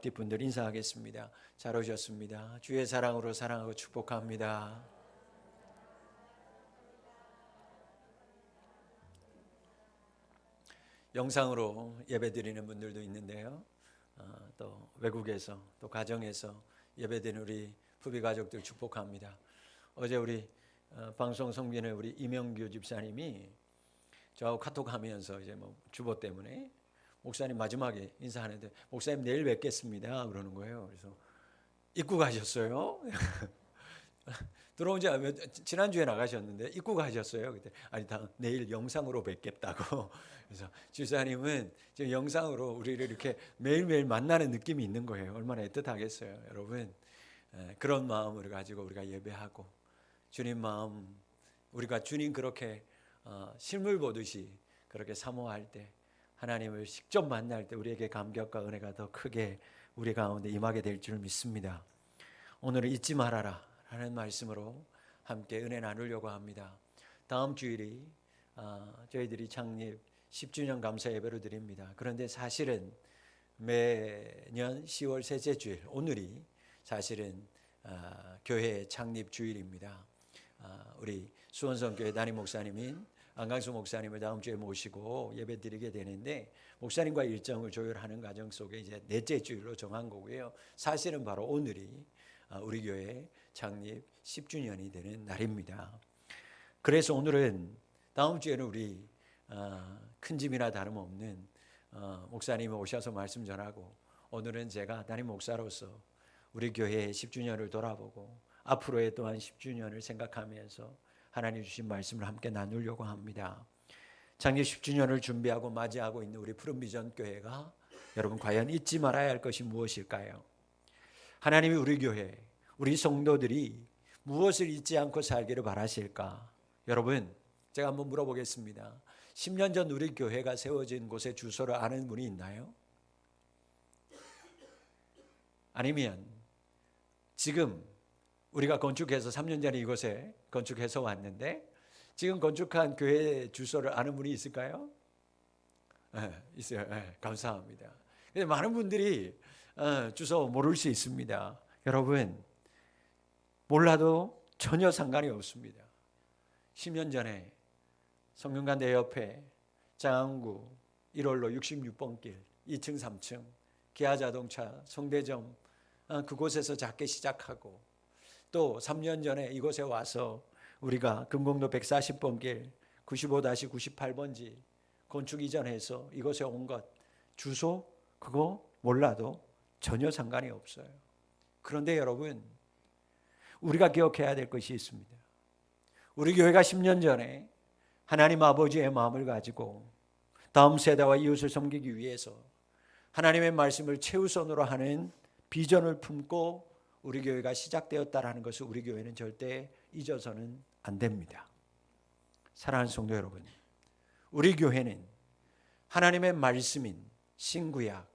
앞뒤 분들 인사하겠습니다. 잘 오셨습니다. 주의 사랑으로 사랑하고 축복합니다. 영상으로 예배드리는 분들도 있는데요. 또 외국에서 또 가정에서 예배드리는 우리 부비 가족들 축복합니다. 어제 우리 방송 섬기는 우리 이명규 집사님이 저하고 카톡하면서 이제 뭐 주보 때문에 목사님 마지막에 인사하는데 목사님 내일 뵙겠습니다 그러는 거예요. 그래서 입고 가셨어요? 들어온 지 지난주에 나가셨는데 입고 가셨어요. 그때 아니 다 내일 영상으로 뵙겠다고. 그래서 집사님은 지금 영상으로 우리를 이렇게 매일매일 만나는 느낌이 있는 거예요. 얼마나 애틋하겠어요, 여러분. 그런 마음을 가지고 우리가 예배하고 주님 마음, 우리가 주님 그렇게 실물 보듯이 그렇게 사모할 때, 하나님을 직접 만날 때 우리에게 감격과 은혜가 더 크게 우리 가운데 임하게 될 줄 믿습니다. 오늘은 잊지 말아라 라는 말씀으로 함께 은혜 나누려고 합니다. 다음 주일이 저희들이 창립 10주년 감사 예배로 드립니다. 그런데 사실은 매년 10월 셋째 주일, 오늘이 사실은 교회 창립 주일입니다. 우리 수원성교회 담임 목사님인 안강수 목사님을 다음 주에 모시고 예배 드리게 되는데, 목사님과 일정을 조율하는 과정 속에 이제 넷째 주일로 정한 거고요. 사실은 바로 오늘이 우리 교회 창립 10주년이 되는 날입니다. 그래서 오늘은 다음 주에는 우리 큰 집이나 다름없는 목사님이 오셔서 말씀 전하고, 오늘은 제가 담임 목사로서 우리 교회의 10주년을 돌아보고 앞으로의 또한 10주년을 생각하면서 하나님 주신 말씀을 함께 나누려고 합니다. 창립 10주년을 준비하고 맞이하고 있는 우리 푸른비전 교회가 여러분 과연 잊지 말아야 할 것이 무엇일까요? 하나님이 우리 교회, 우리 성도들이 무엇을 잊지 않고 살기를 바라실까? 여러분, 제가 한번 물어보겠습니다. 10년 전 우리 교회가 세워진 곳의 주소를 아는 분이 있나요? 아니면 지금 우리가 건축해서 3년 전에 이곳에 건축해서 왔는데 지금 건축한 교회 주소를 아는 분이 있을까요? 네, 있어요. 네, 감사합니다. 근데 많은 분들이 주소 모를 수 있습니다. 여러분, 몰라도 전혀 상관이 없습니다. 10년 전에 성균관대 옆에 장안구 1월로 66번 길 2층 3층 기아자동차 송대점 그곳에서 작게 시작하고, 또 3년 전에 이곳에 와서 우리가 금곡로 140번 길 95-98번지 건축 이전해서 이곳에 온 것, 주소 그거 몰라도 전혀 상관이 없어요. 그런데 여러분, 우리가 기억해야 될 것이 있습니다. 우리 교회가 10년 전에 하나님 아버지의 마음을 가지고 다음 세대와 이웃을 섬기기 위해서 하나님의 말씀을 최우선으로 하는 비전을 품고 우리 교회가 시작되었다라는 것을 우리 교회는 절대 잊어서는 안 됩니다. 사랑하는 성도 여러분, 우리 교회는 하나님의 말씀인 신구약,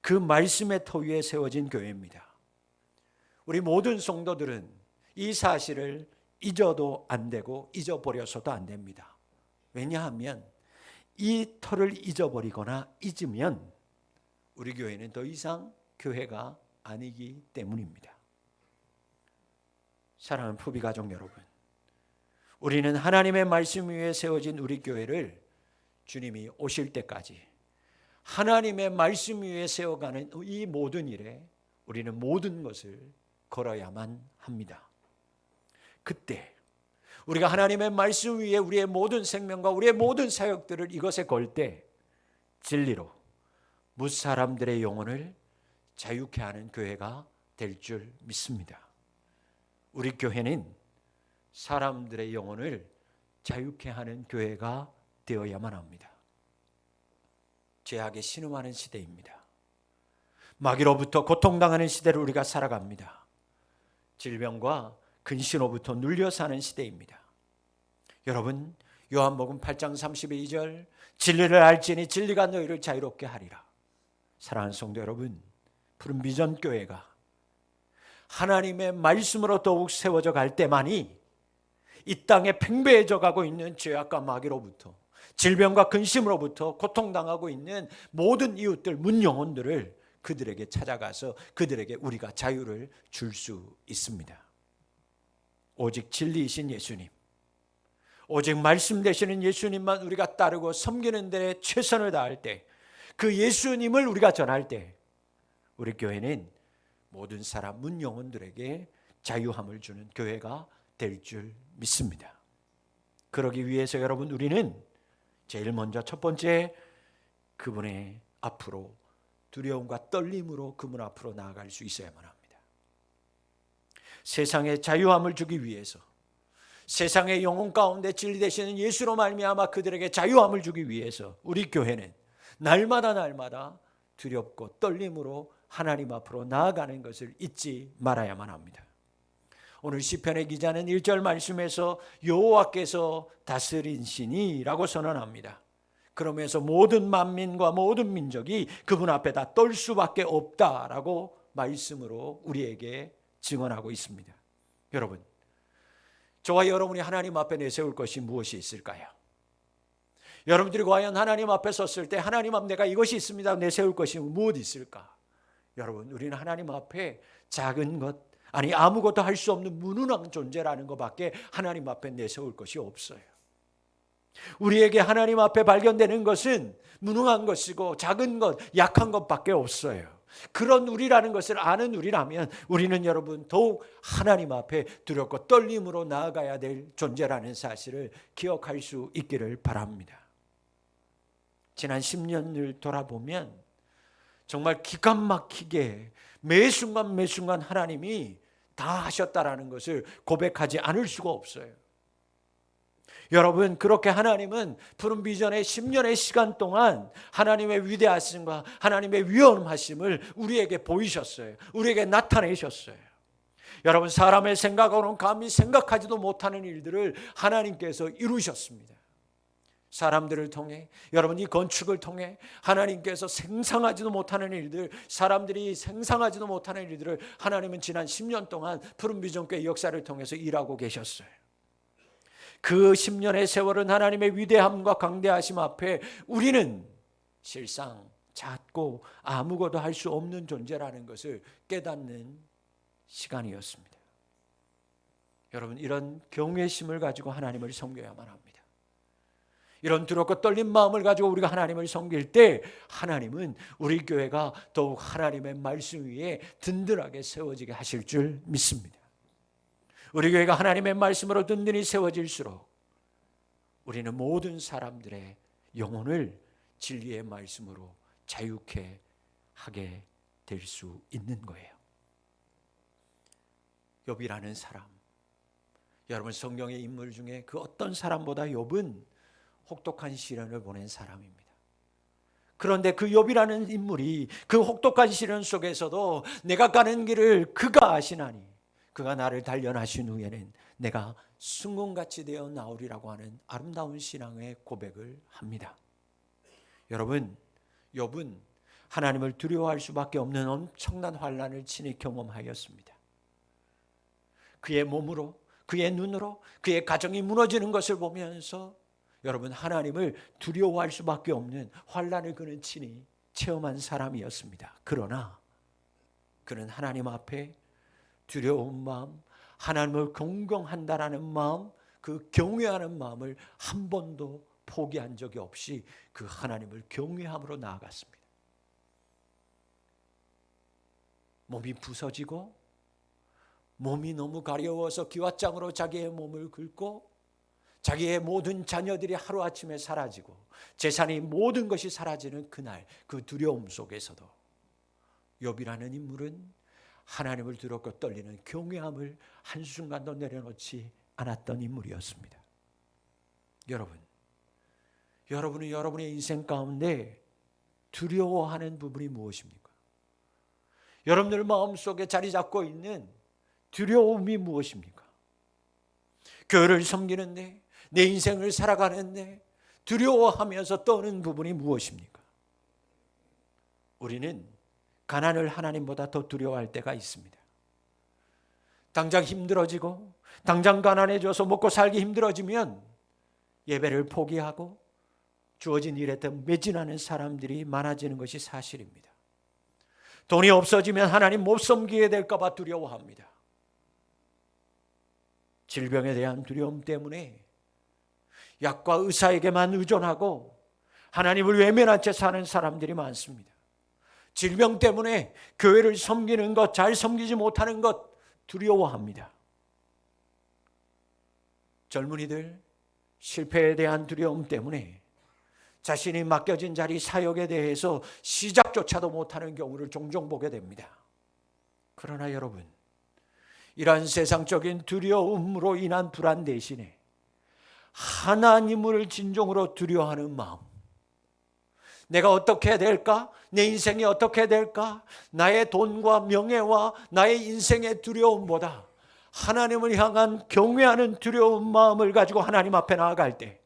그 말씀의 터 위에 세워진 교회입니다. 우리 모든 성도들은 이 사실을 잊어도 안 되고 잊어버려서도 안 됩니다. 왜냐하면 이 터를 잊어버리거나 잊으면 우리 교회는 더 이상 교회가 아니기 때문입니다. 사랑하는 푸비 가족 여러분, 우리는 하나님의 말씀 위에 세워진 우리 교회를 주님이 오실 때까지 하나님의 말씀 위에 세워가는 이 모든 일에 우리는 모든 것을 걸어야만 합니다. 그때 우리가 하나님의 말씀 위에 우리의 모든 생명과 우리의 모든 사역들을 이것에 걸 때 진리로 무사람들의 영혼을 자유케 하는 교회가 될 줄 믿습니다. 우리 교회는 사람들의 영혼을 자유케 하는 교회가 되어야만 합니다. 죄악에 신음하는 시대입니다. 마귀로부터 고통당하는 시대를 우리가 살아갑니다. 질병과 근심으로부터 눌려 사는 시대입니다. 여러분, 요한복음 8장 32절 진리를 알지니 진리가 너희를 자유롭게 하리라. 사랑하는 성도 여러분, 푸른비전 교회가 하나님의 말씀으로 더욱 세워져 갈 때만이 이 땅에 팽배해져 가고 있는 죄악과 마귀로부터, 질병과 근심으로부터 고통당하고 있는 모든 이웃들, 문 영혼들을 그들에게 찾아가서 그들에게 우리가 자유를 줄 수 있습니다. 오직 진리이신 예수님, 오직 말씀 되시는 예수님만 우리가 따르고 섬기는 데 최선을 다할 때, 그 예수님을 우리가 전할 때 우리 교회는 모든 사람, 문 영혼들에게 자유함을 주는 교회가 될 줄 믿습니다. 그러기 위해서 여러분, 우리는 제일 먼저 첫 번째, 그분의 앞으로 두려움과 떨림으로 그분 앞으로 나아갈 수 있어야만 합니다. 세상에 자유함을 주기 위해서, 세상의 영혼 가운데 진리 되시는 예수로 말미암아 그들에게 자유함을 주기 위해서 우리 교회는 날마다 두렵고 떨림으로 하나님 앞으로 나아가는 것을 잊지 말아야만 합니다. 오늘 시편의 기자는 1절 말씀에서 여호와께서 다스리시니 라고 선언합니다. 그러면서 모든 만민과 모든 민족이 그분 앞에 다 떨 수밖에 없다라고 말씀으로 우리에게 증언하고 있습니다. 여러분, 저와 여러분이 하나님 앞에 내세울 것이 무엇이 있을까요? 여러분들이 과연 하나님 앞에 섰을 때 하나님 앞에 내가 이것이 있습니다 내세울 것이 무엇이 있을까? 여러분, 우리는 하나님 앞에 작은 것, 아니 아무것도 할 수 없는 무능한 존재라는 것밖에 하나님 앞에 내세울 것이 없어요. 우리에게 하나님 앞에 발견되는 것은 무능한 것이고 작은 것, 약한 것밖에 없어요. 그런 우리라는 것을 아는 우리라면 우리는 여러분 더욱 하나님 앞에 두렵고 떨림으로 나아가야 될 존재라는 사실을 기억할 수 있기를 바랍니다. 지난 10년을 돌아보면 정말 기가 막히게 매 순간 하나님이 다 하셨다라는 것을 고백하지 않을 수가 없어요. 여러분, 그렇게 하나님은 푸른 비전의 10년의 시간 동안 하나님의 위대하심과 하나님의 위엄하심을 우리에게 보이셨어요. 우리에게 나타내셨어요. 여러분, 사람의 생각으로는 감히 생각하지도 못하는 일들을 하나님께서 이루셨습니다. 사람들을 통해, 여러분 이 건축을 통해 하나님께서 생상하지도 못하는 일들, 사람들이 생상하지도 못하는 일들을 하나님은 지난 10년 동안 푸른 비전교회 역사를 통해서 일하고 계셨어요. 그 10년의 세월은 하나님의 위대함과 강대하심 앞에 우리는 실상 작고 아무것도 할 수 없는 존재라는 것을 깨닫는 시간이었습니다. 여러분, 이런 경외심을 가지고 하나님을 섬겨야만 합니다. 이런 두렵고 떨린 마음을 가지고 우리가 하나님을 섬길 때 하나님은 우리 교회가 더욱 하나님의 말씀 위에 든든하게 세워지게 하실 줄 믿습니다. 우리 교회가 하나님의 말씀으로 든든히 세워질수록 우리는 모든 사람들의 영혼을 진리의 말씀으로 자유케 하게 될 수 있는 거예요. 욥이라는 사람, 여러분 성경의 인물 중에 그 어떤 사람보다 욥은 혹독한 시련을 보낸 사람입니다. 그런데 그 욥이라는 인물이 그 혹독한 시련 속에서도 내가 가는 길을 그가 아시나니 그가 나를 단련하신 후에는 내가 순금같이 되어 나오리라고 하는 아름다운 신앙의 고백을 합니다. 여러분, 욥은 하나님을 두려워할 수밖에 없는 엄청난 환난을 친히 경험하였습니다. 그의 몸으로, 그의 눈으로, 그의 가정이 무너지는 것을 보면서 여러분 하나님을 두려워할 수밖에 없는 환난을 그는 친히 체험한 사람이었습니다. 그러나 그는 하나님 앞에 두려운 마음, 하나님을 공경한다라는 마음, 그 경외하는 마음을 한 번도 포기한 적이 없이 그 하나님을 경외함으로 나아갔습니다. 몸이 부서지고 몸이 너무 가려워서 기왓장으로 자기의 몸을 긁고 자기의 모든 자녀들이 하루아침에 사라지고 재산이 모든 것이 사라지는 그날 그 두려움 속에서도 욥이라는 인물은 하나님을 두렵고 떨리는 경외함을 한순간도 내려놓지 않았던 인물이었습니다. 여러분은 여러분의 인생 가운데 두려워하는 부분이 무엇입니까? 여러분들 마음속에 자리 잡고 있는 두려움이 무엇입니까? 교회를 섬기는데, 내 인생을 살아가는데 두려워하면서 떠는 부분이 무엇입니까? 우리는 가난을 하나님보다 더 두려워할 때가 있습니다. 당장 힘들어지고 당장 가난해져서 먹고 살기 힘들어지면 예배를 포기하고 주어진 일에 더 매진하는 사람들이 많아지는 것이 사실입니다. 돈이 없어지면 하나님 못 섬기게 될까 봐 두려워합니다. 질병에 대한 두려움 때문에 약과 의사에게만 의존하고 하나님을 외면한 채 사는 사람들이 많습니다. 질병 때문에 교회를 섬기는 것, 잘 섬기지 못하는 것 두려워합니다. 젊은이들 실패에 대한 두려움 때문에 자신이 맡겨진 자리 사역에 대해서 시작조차도 못하는 경우를 종종 보게 됩니다. 그러나 여러분, 이러한 세상적인 두려움으로 인한 불안 대신에 하나님을 진정으로 두려워하는 마음, 내가 어떻게 될까? 내 인생이 어떻게 될까? 나의 돈과 명예와 나의 인생의 두려움보다 하나님을 향한 경외하는 두려운 마음을 가지고 하나님 앞에 나아갈 때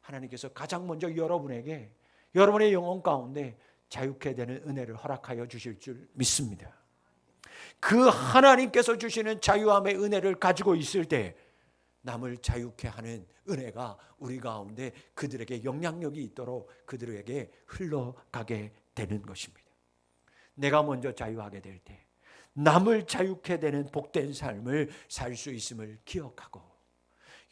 하나님께서 가장 먼저 여러분에게 여러분의 영혼 가운데 자유케 되는 은혜를 허락하여 주실 줄 믿습니다. 그 하나님께서 주시는 자유함의 은혜를 가지고 있을 때 남을 자유케 하는 은혜가 우리 가운데 그들에게 영향력이 있도록 그들에게 흘러가게 되는 것입니다. 내가 먼저 자유하게 될 때 남을 자유케 되는 복된 삶을 살 수 있음을 기억하고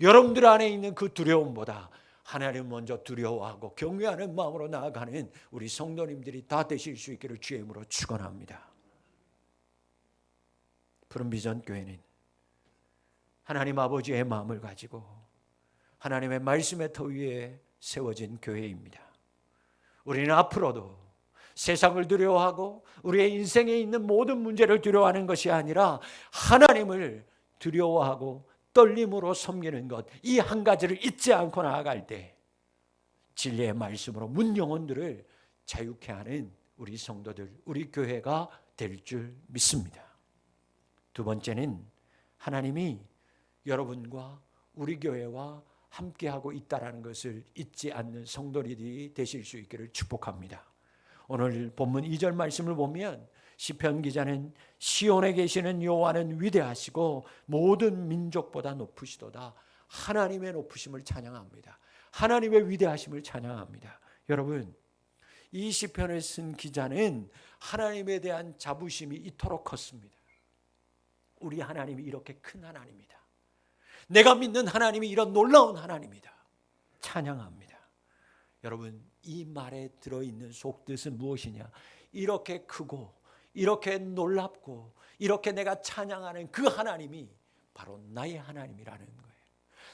여러분들 안에 있는 그 두려움보다 하나님 먼저 두려워하고 경외하는 마음으로 나아가는 우리 성도님들이 다 되실 수 있기를 주의 이름으로 축원합니다. 푸른비전 교회는 하나님 아버지의 마음을 가지고 하나님의 말씀의 터 위에 세워진 교회입니다. 우리는 앞으로도 세상을 두려워하고 우리의 인생에 있는 모든 문제를 두려워하는 것이 아니라 하나님을 두려워하고 떨림으로 섬기는 것, 이 한 가지를 잊지 않고 나아갈 때 진리의 말씀으로 문 영혼들을 자유케 하는 우리 성도들, 우리 교회가 될 줄 믿습니다. 두 번째는 하나님이 여러분과 우리 교회와 함께하고 있다는 것을 잊지 않는 성도들이 되실 수 있기를 축복합니다. 오늘 본문 2절 말씀을 보면 시편 기자는 시온에 계시는 여호와는 위대하시고 모든 민족보다 높으시도다. 하나님의 높으심을 찬양합니다. 하나님의 위대하심을 찬양합니다. 여러분, 이 시편을 쓴 기자는 하나님에 대한 자부심이 이토록 컸습니다. 우리 하나님이 이렇게 큰 하나님이다. 내가 믿는 하나님이 이런 놀라운 하나님이다. 찬양합니다. 여러분, 이 말에 들어있는 속뜻은 무엇이냐? 이렇게 크고 이렇게 놀랍고 이렇게 내가 찬양하는 그 하나님이 바로 나의 하나님이라는 거예요.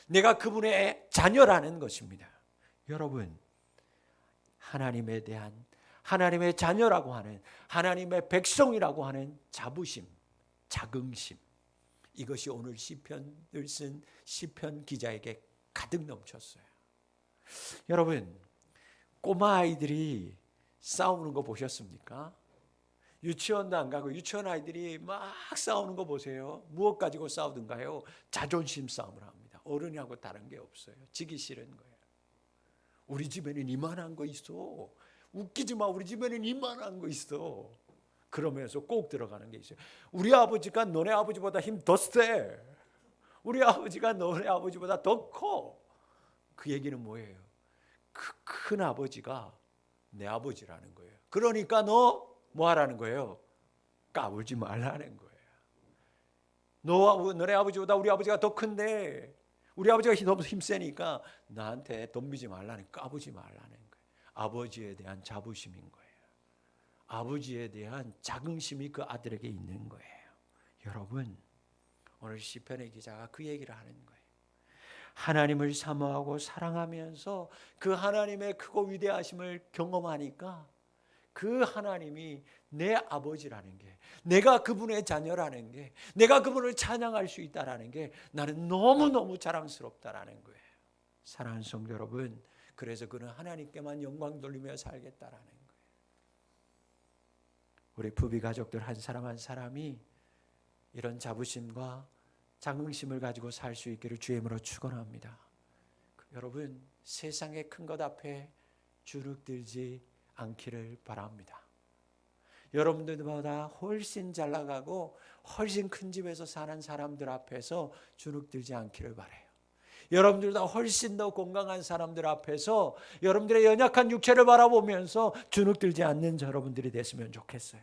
내가 그분의 자녀라는 것입니다. 여러분, 하나님에 대한 하나님의 자녀라고 하는 하나님의 백성이라고 하는 자부심, 자긍심, 이것이 오늘 시편을 쓴 시편 기자에게 가득 넘쳤어요. 여러분, 꼬마 아이들이 싸우는 거 보셨습니까? 유치원도 안 가고 유치원 아이들이 막 싸우는 거 보세요. 무엇 가지고 싸우든가요? 자존심 싸움을 합니다. 어른이하고 다른 게 없어요. 지기 싫은 거예요. 우리 집에는 이만한 거 있어. 웃기지 마. 우리 집에는 이만한 거 있어. 그러면서 꼭 들어가는 게 있어요. 우리 아버지가 너네 아버지보다 힘 더 세. 우리 아버지가 너네 아버지보다 더 커. 그 얘기는 뭐예요? 그 큰 아버지가 내 아버지라는 거예요. 그러니까 너 뭐 하라는 거예요? 까불지 말라는 거예요. 너네 아버지보다 우리 아버지가 더 큰데 우리 아버지가 너무 힘세니까 나한테 덤비지 말라는, 까부지 말라는 거예요. 아버지에 대한 자부심인 거예요. 아버지에 대한 자긍심이 그 아들에게 있는 거예요. 여러분, 오늘 시편의 기자가 그 얘기를 하는 거예요. 하나님을 사모하고 사랑하면서 그 하나님의 크고 위대하심을 경험하니까 그 하나님이 내 아버지라는 게, 내가 그분의 자녀라는 게, 내가 그분을 찬양할 수 있다라는 게 나는 너무너무 자랑스럽다라는 거예요. 사랑하는 성도 여러분, 그래서 그는 하나님께만 영광 돌리며 살겠다라는 거예요. 우리 부비 가족들 한 사람 한 사람이 이런 자부심과 자긍심을 가지고 살 수 있기를 주의 이름으로 축원합니다. 여러분, 세상의 큰 것 앞에 주눅들지 않기를 바랍니다. 여러분들보다 훨씬 잘 나가고 훨씬 큰 집에서 사는 사람들 앞에서 주눅들지 않기를 바라요. 여러분들보다 훨씬 더 건강한 사람들 앞에서 여러분들의 연약한 육체를 바라보면서 주눅들지 않는 여러분들이 됐으면 좋겠어요.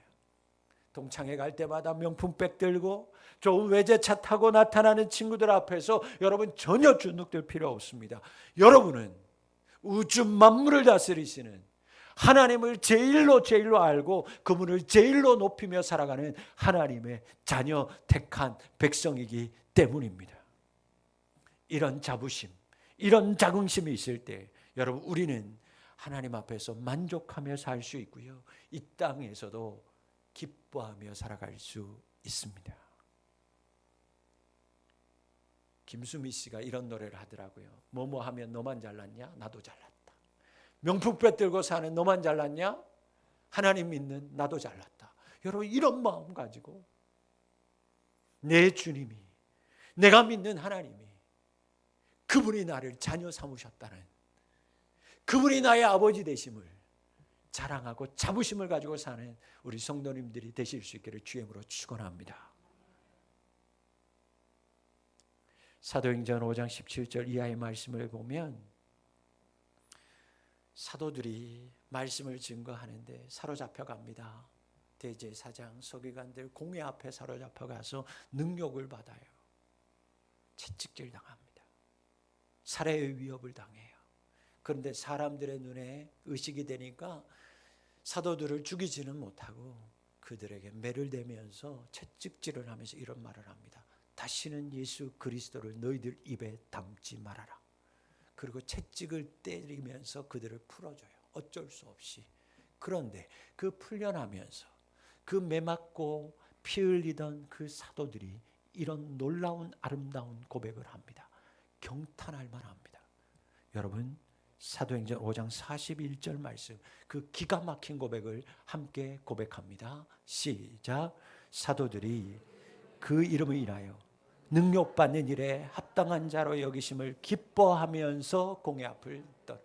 동창회 갈 때마다 명품백 들고 좋은 외제차 타고 나타나는 친구들 앞에서 여러분 전혀 주눅들 필요 없습니다. 여러분은 우주 만물을 다스리시는 하나님을 제일로 알고 그분을 제일로 높이며 살아가는 하나님의 자녀 택한 백성이기 때문입니다. 이런 자부심, 이런 자긍심이 있을 때 여러분 우리는 하나님 앞에서 만족하며 살 수 있고요. 이 땅에서도 기뻐하며 살아갈 수 있습니다. 김수미 씨가 이런 노래를 하더라고요. 뭐뭐 하면 너만 잘났냐? 나도 잘났다. 명품백 들고 사는 너만 잘났냐? 하나님 믿는 나도 잘났다. 여러분 이런 마음 가지고 내 주님이, 내가 믿는 하나님이, 그분이 나를 자녀 삼으셨다는, 그분이 나의 아버지 되심을 자랑하고 자부심을 가지고 사는 우리 성도님들이 되실 수 있기를 주의 이름으로 축원합니다. 사도행전 5장 17절 이하의 말씀을 보면 사도들이 말씀을 증거하는데 사로잡혀 갑니다. 대제사장, 서기관들 공회 앞에 사로잡혀 가서 능욕을 받아요. 채찍질 당합니다. 살해의 위협을 당해요. 그런데 사람들의 눈에 의식이 되니까 사도들을 죽이지는 못하고 그들에게 매를 대면서 채찍질을 하면서 이런 말을 합니다. 다시는 예수 그리스도를 너희들 입에 담지 말아라. 그리고 채찍을 때리면서 그들을 풀어줘요. 어쩔 수 없이. 그런데 그 풀려나면서 그 매맞고 피 흘리던 그 사도들이 이런 놀라운 아름다운 고백을 합니다. 경탄할 만합니다. 여러분 사도행전 5장 41절 말씀, 그 기가 막힌 고백을 함께 고백합니다. 시작. 사도들이 그 이름을 인하여 능욕받는 일에 합당한 자로 여기심을 기뻐하면서 공회 앞을 떠나.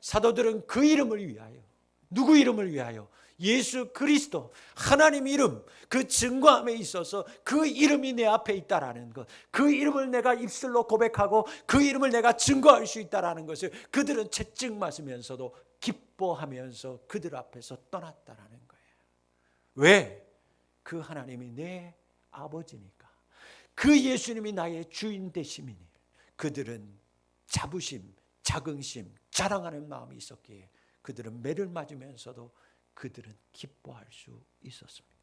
사도들은 그 이름을 위하여, 누구 이름을 위하여? 예수 그리스도 하나님 이름, 그 증거함에 있어서 그 이름이 내 앞에 있다라는 것, 그 이름을 내가 입술로 고백하고 그 이름을 내가 증거할 수 있다라는 것을 그들은 채찍 맞으면서도 기뻐하면서 그들 앞에서 떠났다라는 거예요. 왜? 그 하나님이 내 아버지니까, 그 예수님이 나의 주인 되심이니 그들은 자부심, 자긍심, 자랑하는 마음이 있었기에 그들은 매를 맞으면서도 그들은 기뻐할 수 있었습니다.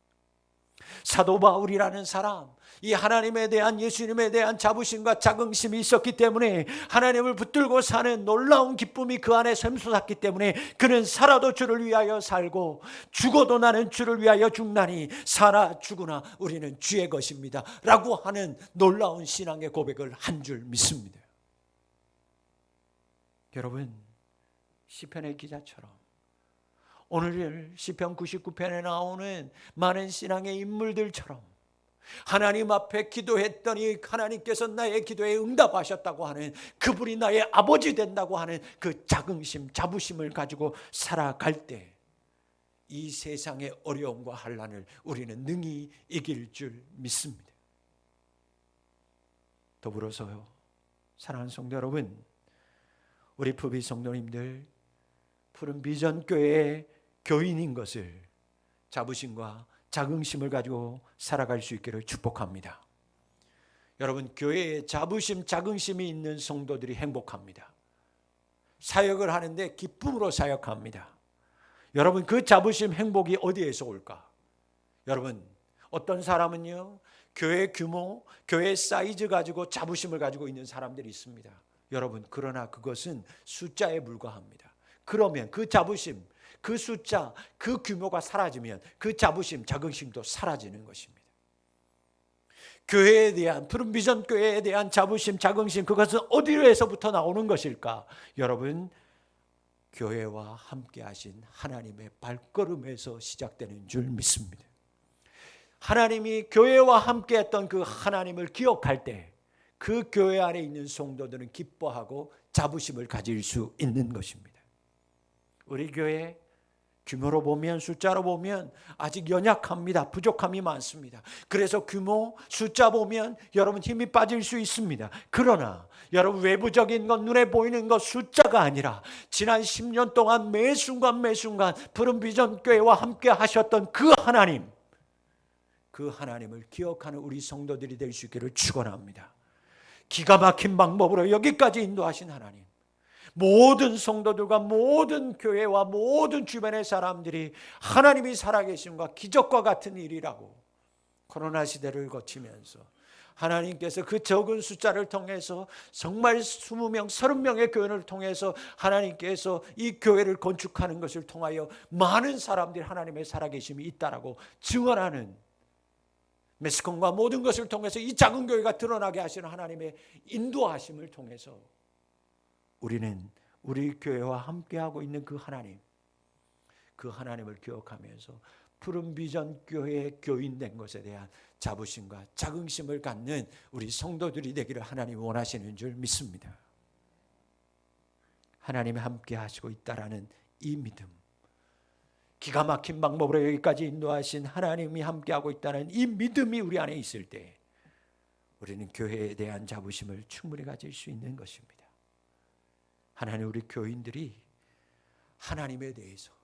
사도 바울이라는 사람, 이 하나님에 대한, 예수님에 대한 자부심과 자긍심이 있었기 때문에 하나님을 붙들고 사는 놀라운 기쁨이 그 안에 샘솟았기 때문에 그는 살아도 주를 위하여 살고 죽어도 나는 주를 위하여 죽나니 살아 죽으나 우리는 주의 것입니다 라고 하는 놀라운 신앙의 고백을 한 줄 믿습니다. 여러분 시편의 기자처럼 오늘 시편 99편에 나오는 많은 신앙의 인물들처럼 하나님 앞에 기도했더니 하나님께서 나의 기도에 응답하셨다고 하는, 그분이 나의 아버지 된다고 하는 그 자긍심, 자부심을 가지고 살아갈 때 이 세상의 어려움과 환난을 우리는 능히 이길 줄 믿습니다. 더불어서요, 사랑하는 성도 여러분, 우리 푸비 성도님들, 푸른 비전교회의 교인인 것을 자부심과 자긍심을 가지고 살아갈 수 있기를 축복합니다. 여러분, 교회에 자부심, 자긍심이 있는 성도들이 행복합니다. 사역을 하는데 기쁨으로 사역합니다. 여러분, 그 자부심, 행복이 어디에서 올까? 여러분, 어떤 사람은요, 교회 규모, 교회 사이즈 가지고 자부심을 가지고 있는 사람들이 있습니다. 여러분, 그러나 그것은 숫자에 불과합니다. 그러면 그 자부심, 그 숫자, 그 규모가 사라지면 그 자부심, 자긍심도 사라지는 것입니다. 교회에 대한, 푸른 비전 교회에 대한 자부심, 자긍심, 그것은 어디로서부터 나오는 것일까? 여러분, 교회와 함께 하신 하나님의 발걸음에서 시작되는 줄 믿습니다. 하나님이 교회와 함께 했던 그 하나님을 기억할 때 그 교회 안에 있는 성도들은 기뻐하고 자부심을 가질 수 있는 것입니다. 우리 교회 규모로 보면, 숫자로 보면 아직 연약합니다. 부족함이 많습니다. 그래서 규모, 숫자 보면 여러분 힘이 빠질 수 있습니다. 그러나 여러분, 외부적인 것, 눈에 보이는 것, 숫자가 아니라 지난 10년 동안 매 순간 푸른 비전 교회와 함께 하셨던 그 하나님, 그 하나님을 기억하는 우리 성도들이 될 수 있기를 축원합니다. 기가 막힌 방법으로 여기까지 인도하신 하나님, 모든 성도들과 모든 교회와 모든 주변의 사람들이 하나님이 살아계심과 기적과 같은 일이라고 코로나 시대를 거치면서 하나님께서 그 적은 숫자를 통해서 정말 20명, 30명의 교회를 통해서 하나님께서 이 교회를 건축하는 것을 통하여 많은 사람들이 하나님의 살아계심이 있다라고 증언하는 매스컴과 모든 것을 통해서 이 작은 교회가 드러나게 하시는 하나님의 인도하심을 통해서 우리는 우리 교회와 함께하고 있는 그 하나님, 그 하나님을 기억하면서 푸른 비전 교회의 교인 된 것에 대한 자부심과 자긍심을 갖는 우리 성도들이 되기를 하나님이 원하시는 줄 믿습니다. 하나님이 함께 하시고 있다라는 이 믿음, 기가 막힌 방법으로 여기까지 인도하신 하나님이 함께하고 있다는 이 믿음이 우리 안에 있을 때 우리는 교회에 대한 자부심을 충분히 가질 수 있는 것입니다. 하나님, 우리 교인들이 하나님에 대해서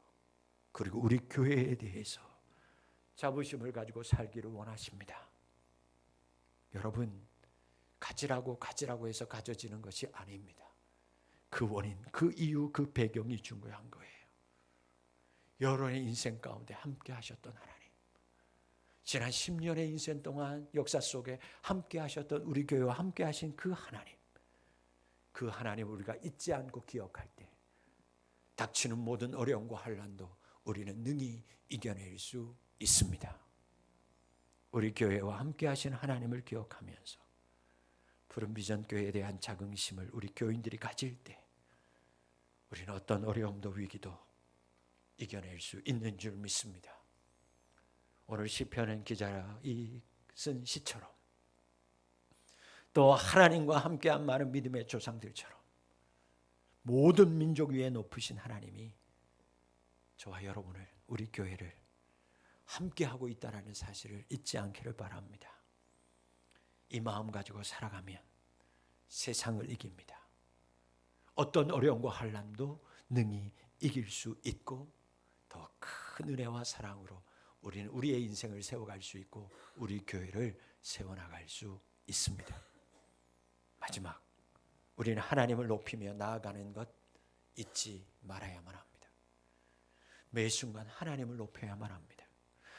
그리고 우리 교회에 대해서 자부심을 가지고 살기를 원하십니다. 여러분, 가지라고 해서 가져지는 것이 아닙니다. 그 원인, 그 이유, 그 배경이 중요한 거예요. 여러분의 인생 가운데 함께 하셨던 하나님, 지난 10년의 인생 동안 역사 속에 함께 하셨던 우리 교회와 함께 하신 그 하나님, 그 하나님을 우리가 잊지 않고 기억할 때 닥치는 모든 어려움과 환난도 우리는 능히 이겨낼 수 있습니다. 우리 교회와 함께 하신 하나님을 기억하면서 푸른 비전 교회에 대한 자긍심을 우리 교인들이 가질 때 우리는 어떤 어려움도 위기도 이겨낼 수 있는 줄 믿습니다. 오늘 시편은 기자이 쓴 시처럼 또 하나님과 함께한 많은 믿음의 조상들처럼 모든 민족 위에 높으신 하나님이 저와 여러분을, 우리 교회를 함께하고 있다는 사실을 잊지 않기를 바랍니다. 이 마음 가지고 살아가면 세상을 이깁니다. 어떤 어려움과 환난도 능히 이길 수 있고 더 큰 은혜와 사랑으로 우리는 우리의 인생을 세워갈 수 있고 우리 교회를 세워나갈 수 있습니다. 마지막, 우리는 하나님을 높이며 나아가는 것 잊지 말아야만 합니다. 매 순간 하나님을 높여야만 합니다.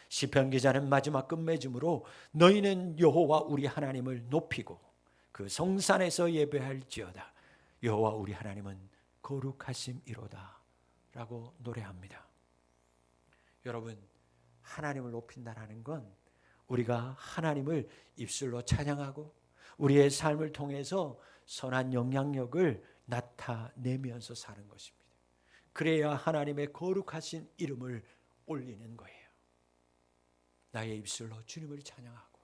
시편 기자는 마지막 끝맺음으로 너희는 여호와 우리 하나님을 높이고 그 성산에서 예배할지어다. 여호와 우리 하나님은 거룩하심이로다 라고 노래합니다. 여러분, 하나님을 높인다는 건 우리가 하나님을 입술로 찬양하고 우리의 삶을 통해서 선한 영향력을 나타내면서 사는 것입니다. 그래야 하나님의 거룩하신 이름을 올리는 거예요. 나의 입술로 주님을 찬양하고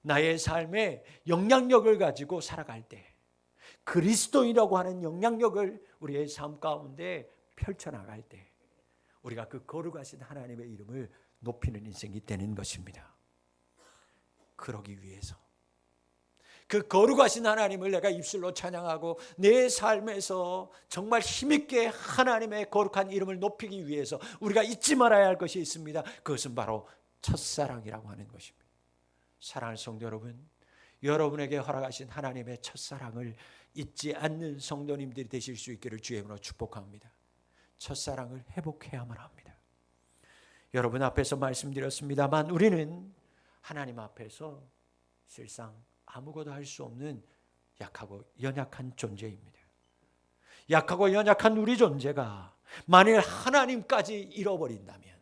나의 삶에 영향력을 가지고 살아갈 때 그리스도인이라고 하는 영향력을 우리의 삶 가운데 펼쳐나갈 때 우리가 그 거룩하신 하나님의 이름을 높이는 인생이 되는 것입니다. 그러기 위해서 그 거룩하신 하나님을 내가 입술로 찬양하고 내 삶에서 정말 힘있게 하나님의 거룩한 이름을 높이기 위해서 우리가 잊지 말아야 할 것이 있습니다. 그것은 바로 첫사랑이라고 하는 것입니다. 사랑하는 성도 여러분, 여러분에게 허락하신 하나님의 첫사랑을 잊지 않는 성도님들이 되실 수 있기를 주의 이름으로 축복합니다. 첫사랑을 회복해야만 합니다. 여러분 앞에서 말씀드렸습니다만 우리는 하나님 앞에서 실상 아무것도 할 수 없는 약하고 연약한 존재입니다. 약하고 연약한 우리 존재가 만일 하나님까지 잃어버린다면,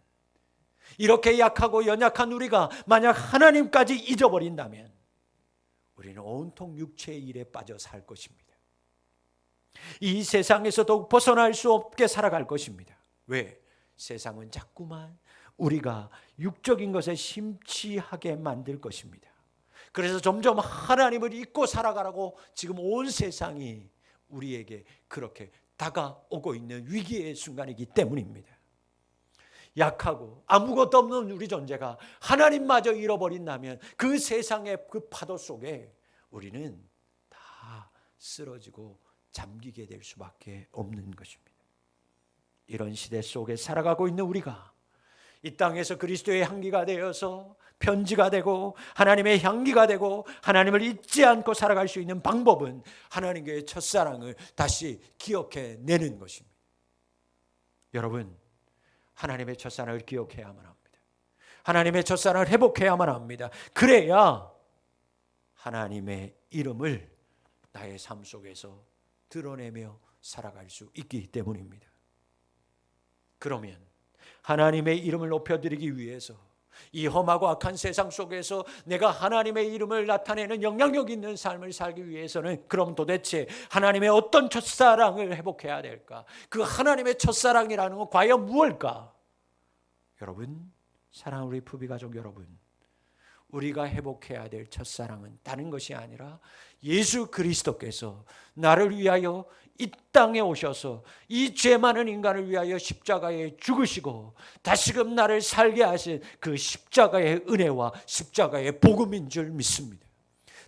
이렇게 약하고 연약한 우리가 만약 하나님까지 잊어버린다면 우리는 온통 육체의 일에 빠져 살 것입니다. 이 세상에서 더욱 벗어날 수 없게 살아갈 것입니다. 왜? 세상은 자꾸만 우리가 육적인 것에 심취하게 만들 것입니다. 그래서 점점 하나님을 잊고 살아가라고 지금 온 세상이 우리에게 그렇게 다가오고 있는 위기의 순간이기 때문입니다. 약하고 아무것도 없는 우리 존재가 하나님마저 잃어버린다면 그 세상의 그 파도 속에 우리는 다 쓰러지고 잠기게 될 수밖에 없는 것입니다. 이런 시대 속에 살아가고 있는 우리가 이 땅에서 그리스도의 향기가 되어서 편지가 되고 하나님의 향기가 되고 하나님을 잊지 않고 살아갈 수 있는 방법은 하나님의 첫사랑을 다시 기억해내는 것입니다. 여러분, 하나님의 첫사랑을 기억해야만 합니다. 하나님의 첫사랑을 회복해야만 합니다. 그래야 하나님의 이름을 나의 삶 속에서 드러내며 살아갈 수 있기 때문입니다. 그러면 하나님의 이름을 높여드리기 위해서 이 험하고 악한 세상 속에서 내가 하나님의 이름을 나타내는 영향력 있는 삶을 살기 위해서는 그럼 도대체 하나님의 어떤 첫사랑을 회복해야 될까? 그 하나님의 첫사랑이라는 건 과연 무엇일까? 여러분, 사랑하는 우리 부비가족 여러분, 우리가 회복해야 될 첫사랑은 다른 것이 아니라 예수 그리스도께서 나를 위하여 이 땅에 오셔서 이 죄 많은 인간을 위하여 십자가에 죽으시고 다시금 나를 살게 하신 그 십자가의 은혜와 십자가의 복음인 줄 믿습니다.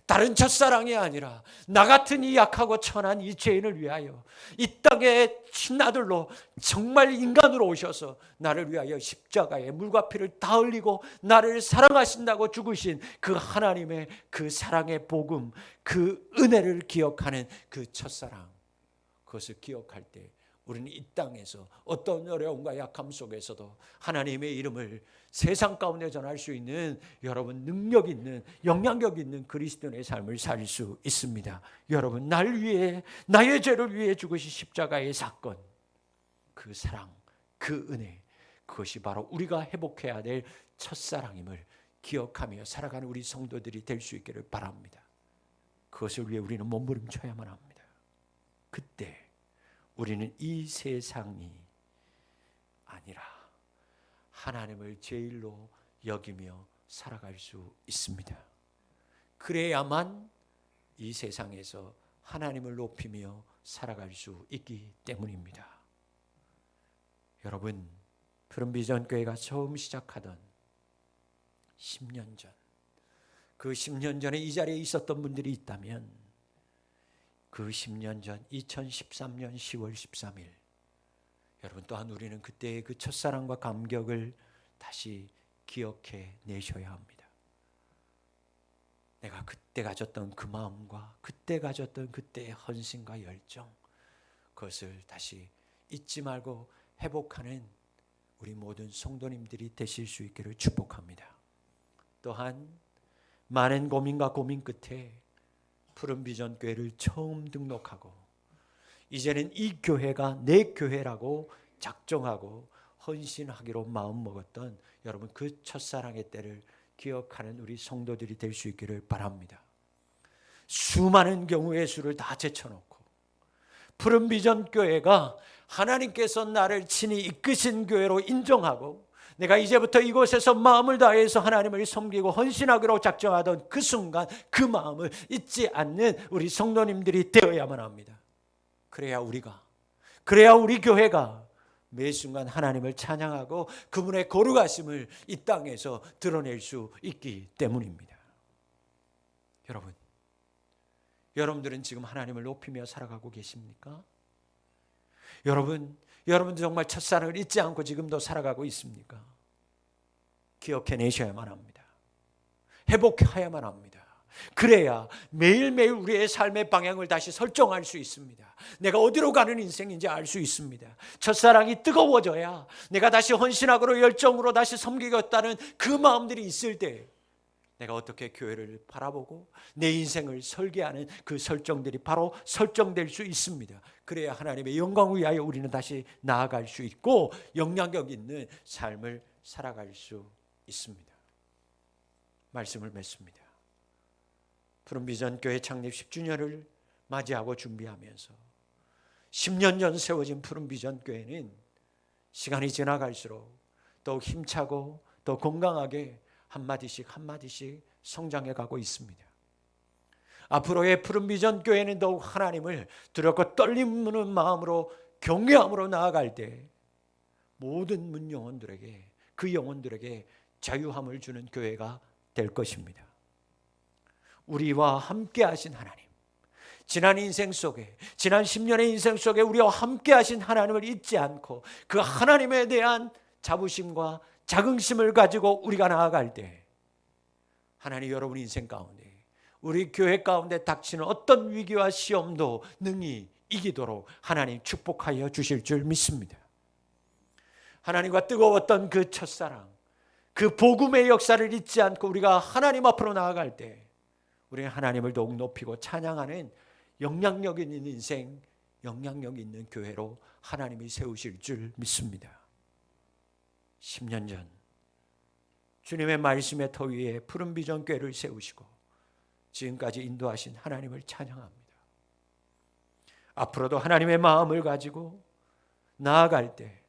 다른 첫사랑이 아니라 나 같은 이 약하고 천한 이 죄인을 위하여 이 땅에 신아들로 정말 인간으로 오셔서 나를 위하여 십자가에 물과 피를 다 흘리고 나를 사랑하신다고 죽으신 그 하나님의 그 사랑의 복음, 그 은혜를 기억하는 그 첫사랑, 그것을 기억할 때 우리는 이 땅에서 어떤 어려움과 약함 속에서도 하나님의 이름을 세상 가운데 전할 수 있는 여러분 능력 있는 영향력 있는 그리스도인의 삶을 살 수 있습니다. 여러분, 날 위해 나의 죄를 위해 죽으신 십자가의 사건, 그 사랑, 그 은혜, 그것이 바로 우리가 회복해야 될 첫사랑임을 기억하며 살아가는 우리 성도들이 될 수 있기를 바랍니다. 그것을 위해 우리는 몸부림쳐야만 합니다. 그때 우리는 이 세상이 아니라 하나님을 제일로 여기며 살아갈 수 있습니다. 그래야만 이 세상에서 하나님을 높이며 살아갈 수 있기 때문입니다. 여러분, 푸른비전교회가 처음 시작하던 10년 전, 그 10년 전에 이 자리에 있었던 분들이 있다면 그 10년 전 2013년 10월 13일 여러분, 또한 우리는 그때의 그 첫사랑과 감격을 다시 기억해 내셔야 합니다. 내가 그때 가졌던 그 마음과 그때 가졌던 그때의 헌신과 열정, 그것을 다시 잊지 말고 회복하는 우리 모든 성도님들이 되실 수 있기를 축복합니다. 또한 많은 고민과 고민 끝에 푸른비전교회를 처음 등록하고 이제는 이 교회가 내 교회라고 작정하고 헌신하기로 마음먹었던 여러분, 그 첫사랑의 때를 기억하는 우리 성도들이 될 수 있기를 바랍니다. 수많은 경우의 수를 다 제쳐놓고 푸른비전교회가 하나님께서 나를 친히 이끄신 교회로 인정하고 내가 이제부터 이곳에서 마음을 다해서 하나님을 섬기고 헌신하기로 작정하던 그 순간 그 마음을 잊지 않는 우리 성도님들이 되어야만 합니다. 그래야 우리 교회가 매 순간 하나님을 찬양하고 그분의 거룩하심을 이 땅에서 드러낼 수 있기 때문입니다. 여러분들은 지금 하나님을 높이며 살아가고 계십니까? 여러분도 정말 첫사랑을 잊지 않고 지금도 살아가고 있습니까? 기억해내셔야만 합니다. 회복해야만 합니다. 그래야 매일매일 우리의 삶의 방향을 다시 설정할 수 있습니다. 내가 어디로 가는 인생인지 알 수 있습니다. 첫사랑이 뜨거워져야 내가 다시 헌신하고 열정으로 다시 섬기겠다는 그 마음들이 있을 때 내가 어떻게 교회를 바라보고 내 인생을 설계하는 그 설정들이 바로 설정될 수 있습니다. 그래야 하나님의 영광을 위하여 우리는 다시 나아갈 수 있고 영향력 있는 삶을 살아갈 수 있습니다. 말씀을 맺습니다. 푸른비전교회 창립 10주년을 맞이하고 준비하면서 10년 전 세워진 푸른비전교회는 시간이 지나갈수록 더욱 힘차고 더 건강하게 한마디씩 성장해 가고 있습니다. 앞으로의 푸른비전교회는 더욱 하나님을 두렵고 떨리는 마음으로 경외함으로 나아갈 때 모든 문 영혼들에게 그 영혼들에게 자유함을 주는 교회가 될 것입니다. 우리와 함께 하신 하나님, 지난 10년의 인생 속에 우리와 함께 하신 하나님을 잊지 않고 그 하나님에 대한 자부심과 자긍심을 가지고 우리가 나아갈 때 하나님, 여러분 인생 가운데, 우리 교회 가운데 닥치는 어떤 위기와 시험도 능히 이기도록 하나님 축복하여 주실 줄 믿습니다. 하나님과 뜨거웠던 그 첫사랑, 그 복음의 역사를 잊지 않고 우리가 하나님 앞으로 나아갈 때 우리는 하나님을 더욱 높이고 찬양하는 영향력 있는 인생, 영향력 있는 교회로 하나님이 세우실 줄 믿습니다. 10년 전 주님의 말씀의 터 위에 푸른 비전 교회를 세우시고 지금까지 인도하신 하나님을 찬양합니다. 앞으로도 하나님의 마음을 가지고 나아갈 때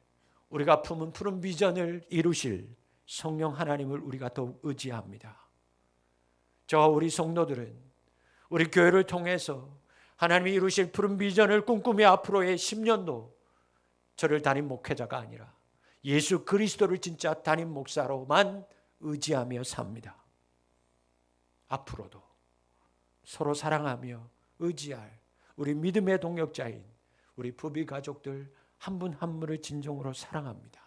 우리가 품은 푸른 비전을 이루실 성령 하나님을 우리가 더욱 의지합니다. 저와 우리 성도들은 우리 교회를 통해서 하나님이 이루실 푸른 비전을 꿈꾸며 앞으로의 10년도 저를 담임 목회자가 아니라 예수 그리스도를 진짜 담임 목사로만 의지하며 삽니다. 앞으로도 서로 사랑하며 의지할 우리 믿음의 동역자인 우리 부비 가족들 한 분 한 분을 진정으로 사랑합니다.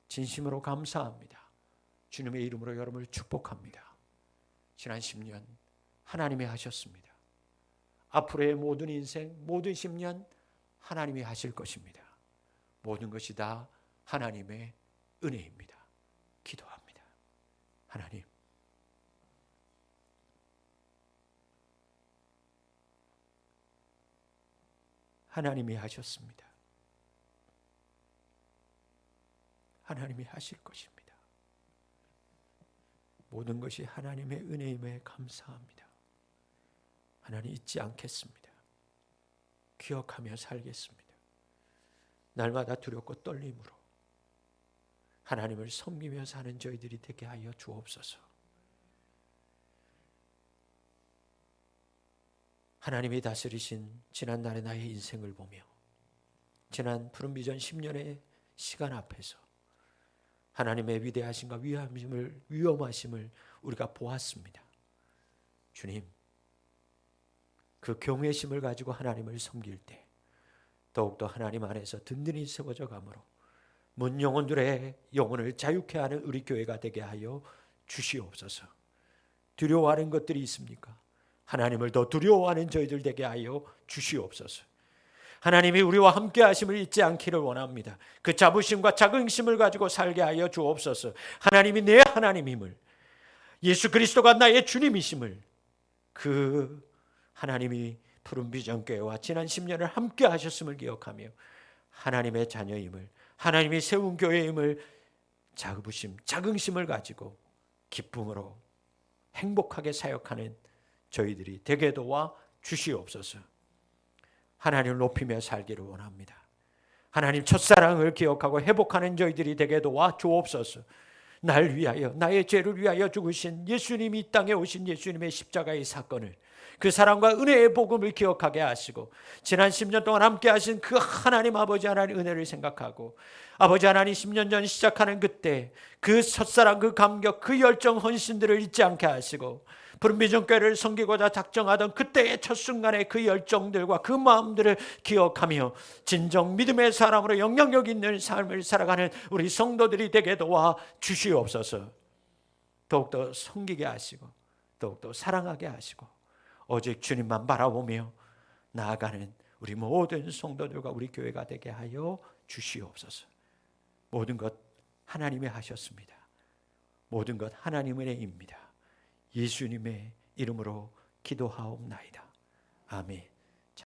진심으로 감사합니다. 주님의 이름으로 여러분을 축복합니다. 지난 10년 하나님이 하셨습니다. 앞으로의 모든 인생, 모든 10년 하나님이 하실 것입니다. 모든 것이 다 하나님의 은혜입니다. 기도합니다. 하나님, 하나님이 하셨습니다. 하나님이 하실 것입니다. 모든 것이 하나님의 은혜임에 감사합니다. 하나님, 잊지 않겠습니다. 기억하며 살겠습니다. 날마다 두렵고 떨림으로 하나님을 섬기며 사는 저희들이 되게 하여 주옵소서. 하나님이 다스리신 지난날의 나의 인생을 보며 지난 푸른 비전 10년의 시간 앞에서 하나님의 위대하심과 위험하심을 우리가 보았습니다. 주님, 그 경외심을 가지고 하나님을 섬길 때 더욱더 하나님 안에서 든든히 세워져 가므로 문 영혼들의 영혼을 자유케 하는 우리 교회가 되게 하여 주시옵소서. 두려워하는 것들이 있습니까? 하나님을 더 두려워하는 저희들 되게 하여 주시옵소서. 하나님이 우리와 함께 하심을 잊지 않기를 원합니다. 그 자부심과 자긍심을 가지고 살게 하여 주옵소서. 하나님이 내 하나님임을, 예수 그리스도가 나의 주님이심을, 그 하나님이 푸른 비전교회와 지난 10년을 함께 하셨음을 기억하며 하나님의 자녀임을, 하나님이 세운 교회임을 자부심, 자긍심을 가지고 기쁨으로 행복하게 사역하는 저희들이 되게 도와 주시옵소서. 하나님을 높이며 살기를 원합니다. 하나님 첫사랑을 기억하고 회복하는 저희들이 되게 도와 주옵소서. 날 위하여, 나의 죄를 위하여 죽으신 예수님이 이 땅에 오신 예수님의 십자가의 사건을, 그 사랑과 은혜의 복음을 기억하게 하시고 지난 10년 동안 함께 하신 그 하나님 아버지 하나님 은혜를 생각하고 아버지 하나님 10년 전 시작하는 그때 그 첫사랑, 그 감격, 그 열정, 헌신들을 잊지 않게 하시고 푸른 비전교회를 섬기고자 작정하던 그때의 첫 순간의 그 열정들과 그 마음들을 기억하며 진정 믿음의 사람으로 영향력 있는 삶을 살아가는 우리 성도들이 되게 도와 주시옵소서. 더욱더 섬기게 하시고 더욱더 사랑하게 하시고 오직 주님만 바라보며 나아가는 우리 모든 성도들과 우리 교회가 되게 하여 주시옵소서. 모든 것 하나님이 하셨습니다. 모든 것 하나님의 은혜입니다. 예수님의 이름으로 기도하옵나이다. 아멘.